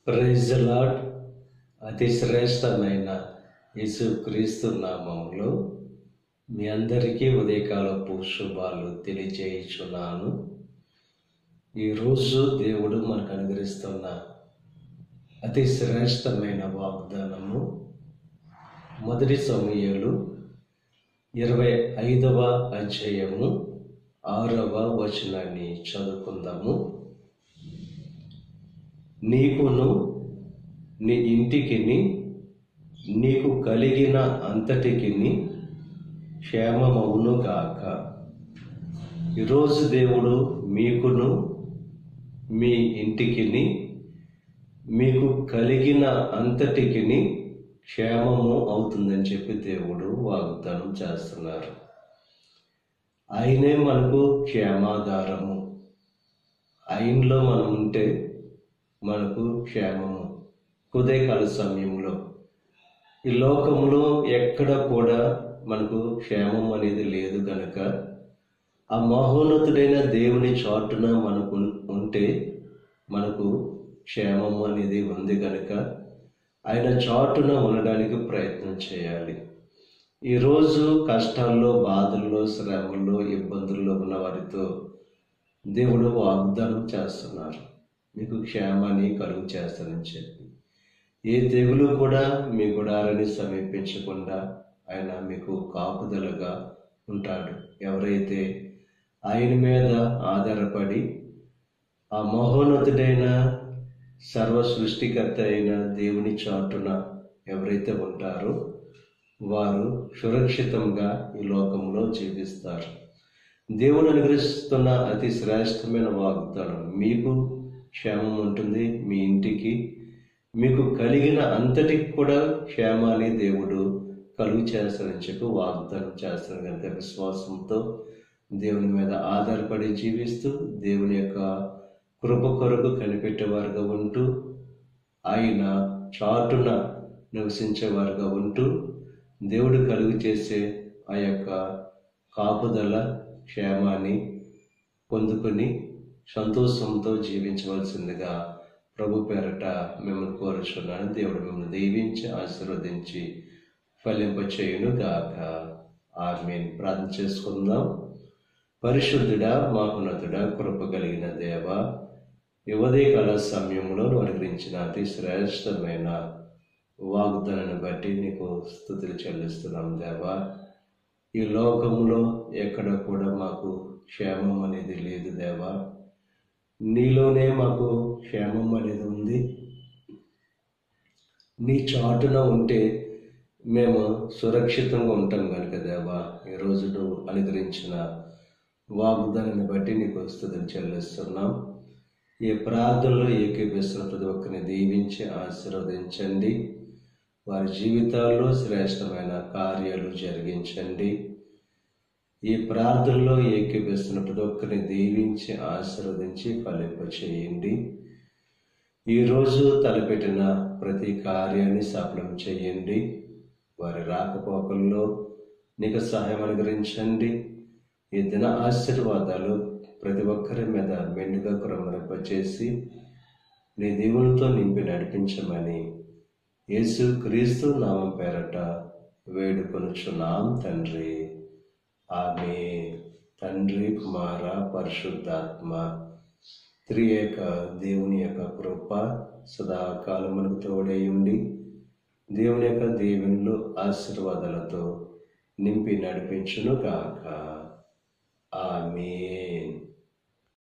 Praise the lord. అతి శ్రేష్టమైన యేసుక్రీస్తు నామములో మీ అందరికీ ఉదయకాలపు శుభాలు తెలియజేయుచున్నాను. ఈరోజు దేవుడు మనకు అనుగ్రహిస్తున్న అతి శ్రేష్టమైన వాగ్దానము మొదటి సమూయేలు 25వ అధ్యాయము 6వ వచనాన్ని చదువుకుందాము. నీకును నీ ఇంటికిని నీకు కలిగిన అంతటికిని క్షేమమవును గాక. ఈరోజు దేవుడు మీకును మీ ఇంటికిని మీకు కలిగిన అంతటికిని క్షేమము అవుతుందని చెప్పి దేవుడు వాగ్దానం చేస్తున్నారు. ఆయనే మనకు క్షేమాధారము. ఆయనలో మనం ఉంటే మనకు క్షేమము. ఉదయకాల సమయంలో ఈ లోకంలో ఎక్కడ కూడా మనకు క్షేమం అనేది లేదు కనుక ఆ మహోన్నతుడైన దేవుని చాటున మనకు ఉంటే మనకు క్షేమము అనేది ఉంది కనుక ఆయన చాటున ఉండడానికి ప్రయత్నం చేయాలి. ఈరోజు కష్టాల్లో, బాధల్లో, శ్రమల్లో, ఇబ్బందుల్లో ఉన్న వారితో దేవుడు వాగ్దానం చేస్తున్నారు. మీకు క్షేమాన్ని కలుగు చేస్తానని చెప్పి ఏ తెగులు కూడా మీ గుడారాన్ని సమీపించకుండా ఆయన మీకు కాపుదలగా ఉంటాడు. ఎవరైతే ఆయన మీద ఆధారపడి ఆ మహోన్నతుడైన సర్వ సృష్టికర్త అయిన దేవుని చాటున ఎవరైతే ఉంటారో వారు సురక్షితంగా ఈ లోకంలో జీవిస్తారు. దేవుడు అనుగ్రహిస్తున్న అతి శ్రేష్టమైన వాగ్దానం, మీకు క్షేమం ఉంటుంది. మీ ఇంటికి మీకు కలిగిన అంతటికి కూడా క్షేమాన్ని దేవుడు కలుగు చేస్తానని చెప్పి వాగ్దానం చేస్తాను. కనుక విశ్వాసంతో దేవుని మీద ఆధారపడి జీవిస్తూ దేవుని యొక్క కృప కొరకు కనిపెట్టేవారుగా ఉంటూ ఆయన చాటున నివసించేవారుగా ఉంటూ దేవుడు కలుగు చేసే ఆ యొక్క కాపుదల క్షేమాన్ని పొందుకొని సంతోషంతో జీవించవలసిందిగా ప్రభు పేరట మిమ్మల్ని కోరుచున్నాను. దేవుడు మిమ్మల్ని దీవించి ఆశీర్వదించి ఫలింపచేయును గాక. ఆమేన్. ప్రార్థన చేసుకుందాం. పరిశుద్ధుడా, మహోన్నతుడా, కృప కలిగిన దేవ, ఈ ఉదయకాల సమయంలో అనుగ్రహించిన అతి శ్రేష్టమైన వాగ్దానాన్ని బట్టి నీకు స్తుతులు చెల్లిస్తున్నాం దేవా. ఈ లోకంలో ఎక్కడ కూడా మాకు క్షేమం అనేది లేదు దేవా. నీలోనే మాకు క్షేమం అనేది ఉంది. నీ చాటున ఉంటే మేము సురక్షితంగా ఉంటాం కనుక దేవా, ఈరోజు నువ్వు అనుగ్రహించిన వాగ్దానాన్ని బట్టి నీకు స్తుతులు చెల్లిస్తున్నాం. ఈ ప్రార్థనలో ఏకీపిస్తున్న ప్రతి ఒక్కరిని దీవించి ఆశీర్వదించండి. వారి జీవితాల్లో శ్రేష్టమైన కార్యాలు జరిగించండి. ఈ ప్రార్థనలో ఏకీపిస్తున్న ప్రతి ఒక్కరిని దీవించి ఆశీర్వదించి ఫలింపచేయండి. ఈరోజు తలపెట్టిన ప్రతి కార్యాన్ని సఫలం చేయండి. వారి రాకపోకల్లో నీకు సహాయం అనుగ్రహించండి. ఈ దిన ఆశీర్వాదాలు ప్రతి ఒక్కరి మీద మెండుగా కురమరింపచేసి నీ దీవులతో నింపి నడిపించమని యేసుక్రీస్తు నామం పేరట వేడుకొనుచున్నాం తండ్రి. ఆమేన్. తండ్రి, కుమార, పరిశుద్ధాత్మ త్రియేక దేవుని యొక్క కృప సదాకాలం మనకు తోడై ఉండి దేవుని యొక్క దీవెనలు ఆశీర్వాదాలతో నింపి నడిపించును గాక. ఆమేన్.